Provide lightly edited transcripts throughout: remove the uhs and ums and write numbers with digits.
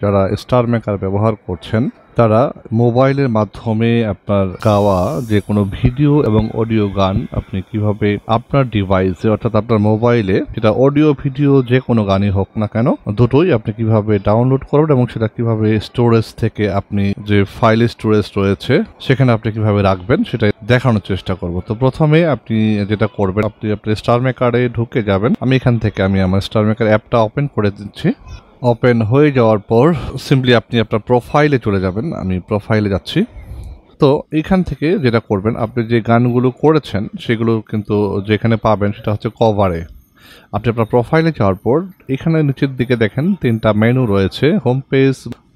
যারা star maker ব্যবহার করছেন তারা মোবাইলের মাধ্যমে আপনার গাওয়া যে কোনো ভিডিও এবং অডিও গান আপনি কিভাবে আপনার ডিভাইসে অর্থাৎ আপনার মোবাইলে সেটা অডিও ভিডিও যে কোনো গানই হোক না কেন দুটোই আপনি কিভাবে ডাউনলোড করবেন এবং সেটা কিভাবে স্টোরেজ থেকে আপনি যে ফাইল স্টোরেজ রয়েছে সেখানে আপনি কিভাবে রাখবেন সেটা দেখানোর চেষ্টা করব। তো প্রথমে আপনি যেটা করবেন আপনি আপনার স্টার মেকারে ঢুকে যাবেন। আমি এখান থেকে আমার স্টার মেকার অ্যাপটা ওপেন করে দিচ্ছি। ওপেন হয়ে যাওয়ার পর সিম্পলি আপনি আপনার প্রোফাইলে চলে যাবেন। আমি প্রোফাইলে যাচ্ছি। তো এখান থেকে যেটা করবেন আপনি যে গানগুলো করেছেন সেগুলো কিন্তু যেখানে পাবেন সেটা হচ্ছে কভারে। আপনি আপনার প্রোফাইলে যাওয়ার পর এখানে নিচের দিকে দেখেন 3টা মেনু রয়েছে, home page,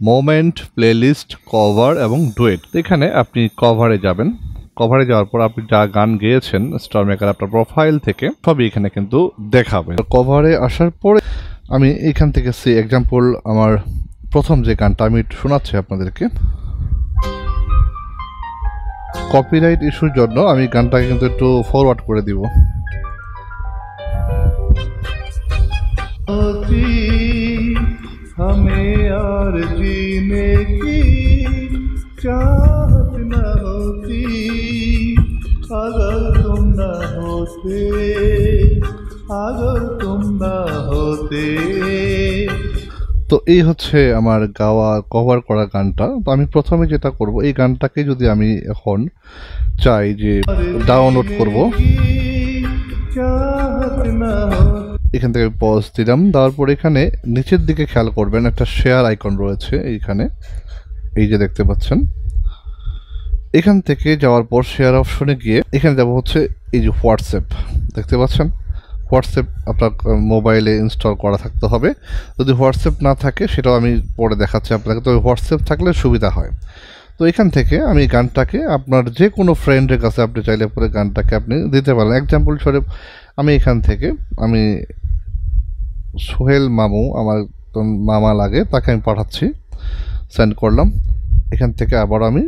moment, playlist, cover এবং ডুয়েট। এখানে আপনি কভারে যাবেন। কভারে যাওয়ার পর আপনি যা গান গেয়েছেন স্টার মেকার আপনার প্রোফাইল থেকে সবই এখানে কিন্তু দেখাবে। কভারে আসার পরে আমি এখান থেকে এক্সাম্পল আমার প্রথম যে গানটা আমি শোনাচ্ছি আপনাদেরকে, কপিরাইট ইস্যুর জন্য আমি গানটাকে কিন্তু একটু ফরওয়ার্ড করে দিব। हमें यार जीने की चाहत न होती अगर तुम न होते তো এই হচ্ছে আমার গাওয়া কভার করা গানটা। তো আমি প্রথমে যেটা করব এই গানটাকে যদি আমি এখন চাই যে ডাউনলোড করব, এখান থেকে পজ দিলাম। দেওয়ার পর এখানে নিচের দিকে খেয়াল করবেন একটা শেয়ার আইকন রয়েছে এইখানে, এই যে দেখতে পাচ্ছেন। এখান থেকে যাওয়ার পর শেয়ার অপশনে গিয়ে এখানে যাব হচ্ছে এই যে হোয়াটসঅ্যাপ দেখতে পাচ্ছেন। হোয়াটসঅ্যাপ আপনার মোবাইলে ইনস্টল করা থাকতে হবে। যদি হোয়াটসঅ্যাপ না থাকে সেটাও আমি পরে দেখাচ্ছি আপনাকে, তবে হোয়াটসঅ্যাপ থাকলে সুবিধা হয়। তো এখান থেকে আমি গানটাকে আপনার যে কোনো ফ্রেন্ডের কাছে আপনি চাইলে পরে গানটাকে আপনি দিতে পারেন। এক্সাম্পল স্বরূপ আমি এখান থেকে আমি সোহেল মামু, আমার মামা লাগে, তাকে আমি পাঠাচ্ছি, সেন্ড করলাম। এখান থেকে আবার আমি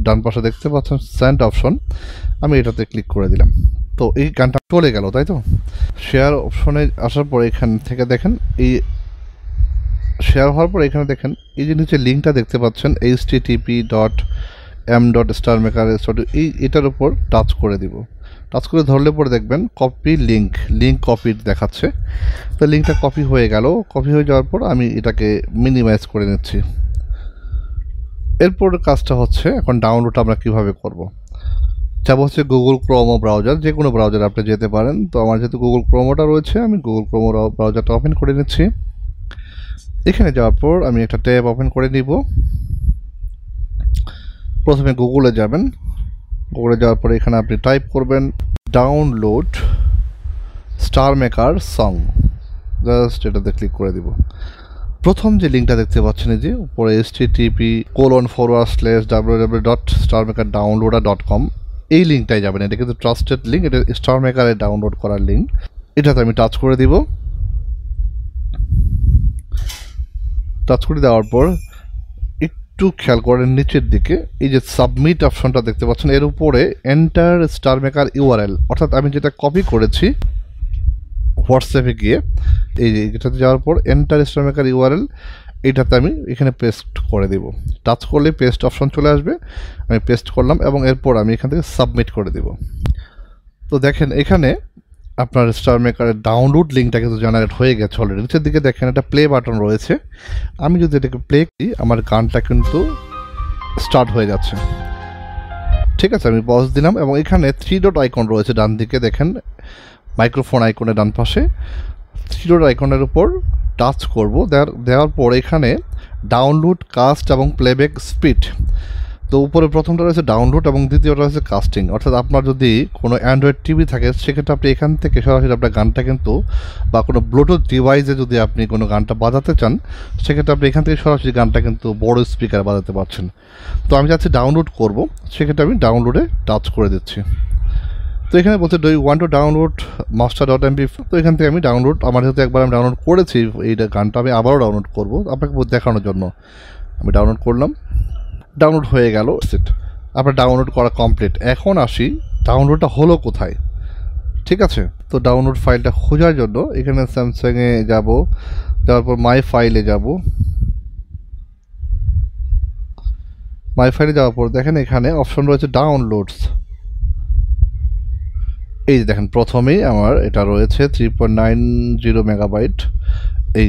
ডান পাশে দেখতে পাচ্ছেন সেন্ড অপশন, আমি এটাতে ক্লিক করে দিলাম। তো এই গানটা চলে গেল, তাই তো। শেয়ার অপশনে আসার পর এখান থেকে দেখেন এই শেয়ার হওয়ার পর এখানে দেখেন এই যে নিচে লিঙ্কটা দেখতে পাচ্ছেন http://m.starmaker, এটার উপর টাচ করে দিব। টাচ করে ধরলে পরে দেখবেন কপি লিঙ্ক কপি দেখাচ্ছে। তো লিঙ্কটা কপি হয়ে গেল। কপি হয়ে যাওয়ার পর আমি এটাকে মিনিমাইজ করে নিচ্ছি। এরপর কাজটা হচ্ছে এখন ডাউনলোড আমরা কিভাবে করব। যাব হচ্ছে গুগল ক্রোমো ব্রাউজার, যে কোনো ব্রাউজারে আপনি যেতে পারেন। তো আমার যেহেতু গুগল ক্রোমোটা রয়েছে আমি গুগল ক্রোমো ব্রাউজারটা ওপেন করে নিচ্ছি। এখানে যাওয়ার পর আমি একটা ট্যাব ওপেন করে নিব। প্রথমে গুগলে যাবেন। গুগলে যাওয়ার পরে এখানে আপনি টাইপ করবেন download star maker song, just এটাতে ক্লিক করে দিব। প্রথম যে লিঙ্কটা দেখতে পাচ্ছেন এই যে উপরে http://www.starmakerdownloader.com, এই লিঙ্কটাই যাবেন। এটা কিন্তু ট্রাস্টেড লিঙ্ক, এটা স্টার মেকারে ডাউনলোড করার লিঙ্ক। এটাতে আমি টাচ করে দিব। টাচ করে দেওয়ার পর একটু খেয়াল করেন নিচের দিকে এই যে সাবমিট অপশনটা দেখতে পাচ্ছেন, এর উপরে এন্টার স্টার মেকার ইউআরএল, অর্থাৎ আমি যেটা কপি করেছি হোয়াটসঅ্যাপে গিয়ে এই যে এটাতে যাওয়ার পর এন্টার স্টার মেকার ইউআরএল, এটাতে আমি এখানে পেস্ট করে দেব। টাচ করলে পেস্ট অপশন চলে আসবে, আমি পেস্ট করলাম এবং এরপর আমি এখান থেকে সাবমিট করে দেব। তো দেখেন এখানে আপনার স্টার মেকারের ডাউনলোড লিঙ্কটা কিন্তু জেনারেট হয়ে গেছে অলরেডি। নিচের দিকে দেখেন একটা প্লে বাটন রয়েছে, আমি যদি এটাকে প্লে করি আমার গানটা কিন্তু স্টার্ট হয়ে যাচ্ছে। ঠিক আছে, আমি পজ দিলাম এবং এখানে 3 ডট আইকন রয়েছে ডান দিকে দেখেন, মাইক্রোফোন আইকনের ডান পাশে 3 ডট আইকনের উপর টাচ করব। দেওয়ার পর এখানে ডাউনলোড, কাস্ট এবং প্লেব্যাক স্পিড, তো উপরে প্রথমটা রয়েছে ডাউনলোড এবং দ্বিতীয়টা রয়েছে কাস্টিং। অর্থাৎ আপনার যদি কোনো অ্যান্ড্রয়েড টিভি থাকে সেক্ষেত্রে আপনি এখান থেকে সরাসরি আপনার গানটা কিন্তু, বা কোনো ব্লুটুথ ডিভাইসে যদি আপনি কোনো গানটা বাজাতে চান সেক্ষেত্রে আপনি এখান থেকে সরাসরি গানটা কিন্তু বড় স্পিকার বাজাতে পারছেন। তো আমি চাচ্ছি ডাউনলোড করব, সেক্ষেত্রে আমি ডাউনলোডে টাচ করে দিচ্ছি। তো এখানে বলছে do you want to download master.mp, তো এখান থেকে আমি ডাউনলোড, আমার যেহেতু একবার আমি ডাউনলোড করেছি এই গানটা আমি আবারও ডাউনলোড করব আপনাকে দেখানোর জন্য। আমি ডাউনলোড করলাম, ডাউনলোড হয়ে গেল। আপনার ডাউনলোড করা কমপ্লিট। এখন আসি ডাউনলোডটা হলো কোথায়। ঠিক আছে, তো ডাউনলোড ফাইলটা খোঁজার জন্য এখানে স্যামসাংয়ে যাব, যাওয়ার পর মাই ফাইলে যাব, মাই ফাইলে যাওয়ার পর দেখেন এখানে অপশন রয়েছে ডাউনলোডস। এই যে দেখেন প্রথমেই আমার এটা রয়েছে 3.90 মেগাবাইট। এই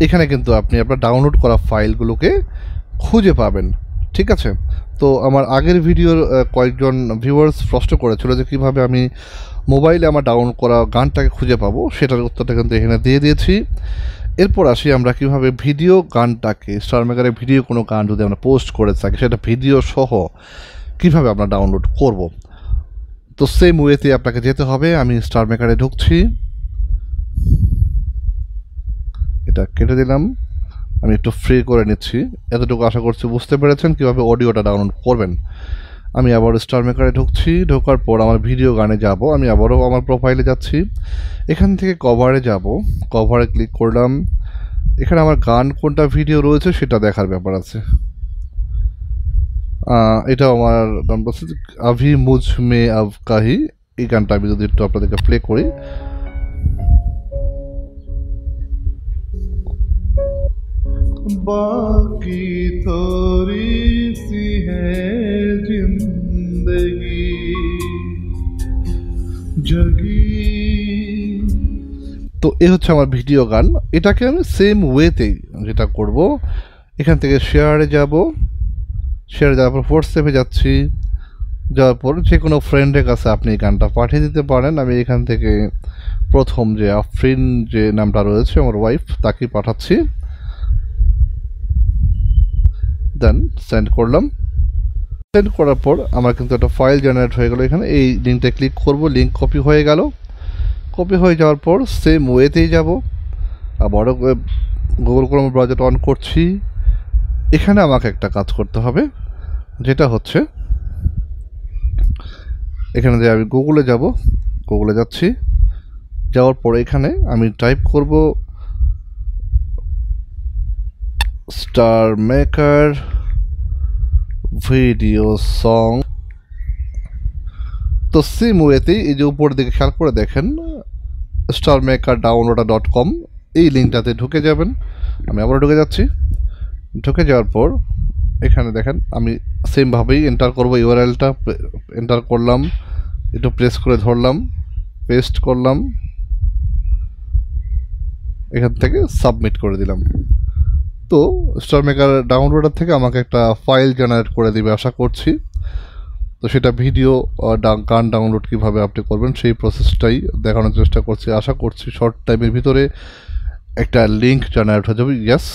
এখানে কিন্তু আপনি আপনার ডাউনলোড করা ফাইলগুলোকে খুঁজে পাবেন, ঠিক আছে। তো আমার আগের ভিডিওর কয়েকজন ভিউয়ার্স প্রশ্ন করেছিল যে কীভাবে আমি মোবাইলে আমার ডাউনলোড করা গানটাকে খুঁজে পাবো, সেটার উত্তরটা কিন্তু এখানে দিয়ে দিয়েছি। এরপর আসি আমরা কীভাবে ভিডিও গানটাকে, স্টার মেকারে ভিডিও কোনো গান যদি আমরা পোস্ট করে থাকি সেটা ভিডিও সহ কীভাবে আমরা ডাউনলোড করব। তো সেম ওয়েতে আপনাকে যেতে হবে। আমি স্টার মেকারে ঢুকছি, এটা কেটে দিলাম, আমি একটু ফ্রি করে নিচ্ছি। এতটুকু আশা করছি বুঝতে পেরেছেন কীভাবে অডিওটা ডাউনলোড করবেন। আমি আবার স্টার মেকারে ঢুকছি, ঢোকার পর আমার ভিডিও গানে যাব। আমি আবারও আমার প্রোফাইলে যাচ্ছি, এখান থেকে কভারে যাব, কভারে ক্লিক করলাম। এখানে আমার গান কোনটা ভিডিও রয়েছে সেটা দেখার ব্যাপার আছে। এটা আমার গান বলছে আভি মুঝ মে আভ কাহি। এই গানটা আমি যদি একটু আপনাদেরকে প্লে করি, বাকি থোড়ি সি হ্যায় জিন্দগি জগি। তো এ হচ্ছে আমার ভিডিও গান। এটাকে আমি সেম ওয়েতেই যেটা করব, এখান থেকে শেয়ারে যাব, শেয়ারে যাওয়ার পর হোয়াটসঅ্যাপে যাচ্ছি, যাওয়ার পর যে কোনো ফ্রেন্ডের কাছে আপনি এই গানটা পাঠিয়ে দিতে পারেন। আমি এখান থেকে প্রথম যে আফরিন যে নামটা রয়েছে আমার ওয়াইফ, তাকেই পাঠাচ্ছি। দেন সেন্ড করলাম। সেন্ড করার পর আমার কিন্তু একটা ফাইল জেনারেট হয়ে গেল। এখানে এই লিঙ্কটা ক্লিক করব, লিঙ্ক কপি হয়ে গেল। কপি হয়ে যাওয়ার পর সেম ওয়েতেই যাব, আবারও গুগল ক্রোম ব্রাউজারটা অন করছি। এখানে আমাকে একটা কাজ করতে হবে, যেটা হচ্ছে এখানে যে আমি গুগলে যাব, গুগলে যাচ্ছি, যাওয়ার পর এখানে আমি টাইপ করব স্টার মেকার ভিডিও সং। তো সেম ওয়েতেই এই যে উপরের দিকে খেয়াল করে দেখেন starmakerdownloader.com, এই লিঙ্কটাতে ঢুকে যাবেন। আমি আবার ঢুকে যাচ্ছি, ঢুকে যাওয়ার পর এখানে দেখেন আমি সেমভাবেই এন্টার করব, ইউআরএলটা এন্টার করলাম, একটু প্রেস করে ধরলাম, পেস্ট করলাম, এখান থেকে সাবমিট করে দিলাম। তো স্টার মেকার ডাউনলোডার থেকে আমাকে একটা ফাইল জেনারেট করে দিবে আশা করছি। তো সেটা ভিডিও গান ডাউনলোড কীভাবে আপনি করবেন সেই প্রসেসটাই দেখানোর চেষ্টা করছি। আশা করছি শর্ট টাইমের ভিতরে একটা লিঙ্ক জেনারেট হয়ে যাবে। ইয়েস,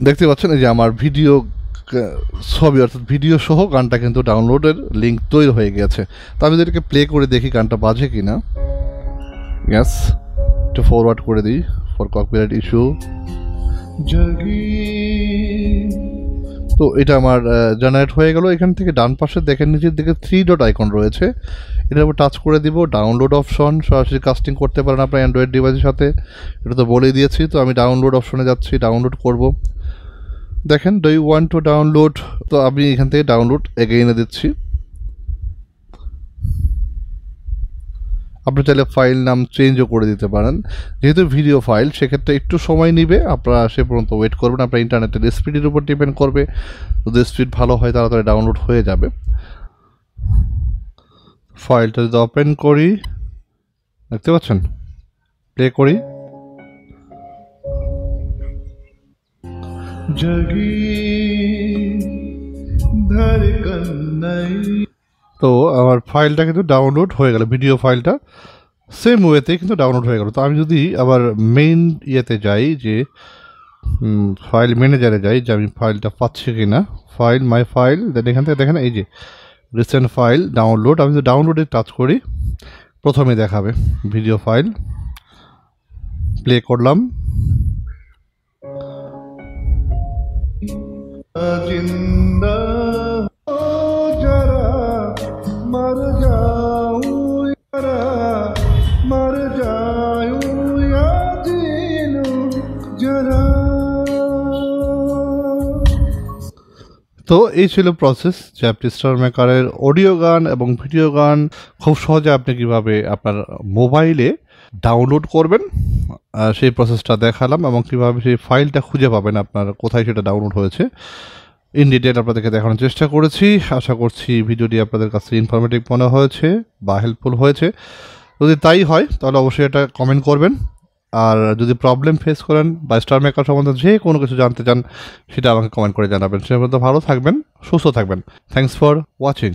দেখতে পাচ্ছেন এই যে আমার ভিডিও ছবি অর্থাৎ ভিডিও সহ গানটা কিন্তু ডাউনলোডের লিঙ্ক তৈরি হয়ে গেছে। তো আমি এদেরকে প্লে করে দেখি গানটা বাজে কি না। ইয়েস, একটু ফরওয়ার্ড করে দিই ফর কপিরাইট ইস্যু। তো এটা আমার জেনারেট হয়ে গেল। এখান থেকে ডান পাশে দেখেন নিচের দিকে 3 ডট আইকন রয়েছে, এটার উপর টাচ করে দিব। ডাউনলোড অপশন, সরাসরি কাস্টিং করতে পারেন আপনার অ্যান্ড্রয়েড ডিভাইসের সাথে, এটা তো বলেই দিয়েছি। তো আমি ডাউনলোড অপশনে যাচ্ছি, ডাউনলোড করব। দেখেন do you want to download, তো আমি এখান থেকে ডাউনলোড এগেইনে দিচ্ছি। আপনি চাইলে ফাইল নাম চেঞ্জও করে দিতে পারেন। যেহেতু ভিডিও ফাইল সেক্ষেত্রে একটু সময় নেবে, আপনারা সে পর্যন্ত ওয়েট করবেন। আপনার ইন্টারনেটের স্পিডের উপর ডিপেন্ড করবে, যদি স্পিড ভালো হয় তাড়াতাড়ি ডাউনলোড হয়ে যাবে। ফাইলটা যদি ওপেন করি, দেখতে পাচ্ছেন, প্লে করি। তো আমার ফাইলটা কিন্তু ডাউনলোড হয়ে গেল, ভিডিও ফাইলটা সেম ওয়েতে কিন্তু ডাউনলোড হয়ে গেল। তো আমি যদি আবার মেইন ইয়েতে যাই, যে ফাইল ম্যানেজারে যাই, যে আমি ফাইলটা পাচ্ছি কি না, ফাইল মাই ফাইল, দেন এখান থেকে দেখেন এই যে রিসেন্ট ফাইল ডাউনলোড। আমি যদি ডাউনলোডে টাচ করি প্রথমে দেখাবে ভিডিও ফাইল, প্লে করলাম। তো এই ছিল প্রসেস, যে আপনি স্টার মেকারের অডিও গান এবং ভিডিও গান খুব সহজে আপনি কীভাবে আপনার মোবাইলে ডাউনলোড করবেন। সেই প্রসেসটা দেখালাম এবং কীভাবে সেই ফাইলটা খুঁজে পাবেন, আপনার কোথায় সেটা ডাউনলোড হয়েছে ইন ডিটেল আপনাদেরকে দেখানোর চেষ্টা করেছি। আশা করছি ভিডিওটি আপনাদের কাছে ইনফরমেটিভ মনে হয়েছে বা হেল্পফুল হয়েছে। যদি তাই হয় তাহলে অবশ্যই এটা কমেন্ট করবেন। আর যদি প্রবলেম ফেস করেন বা স্টার মেকার সম্বন্ধে যে কোনো কিছু জানতে চান সেটা আমাকে কমেন্ট করে জানাবেন। সে পর্যন্ত ভালো থাকবেন, সুস্থ থাকবেন। Thanks for watching.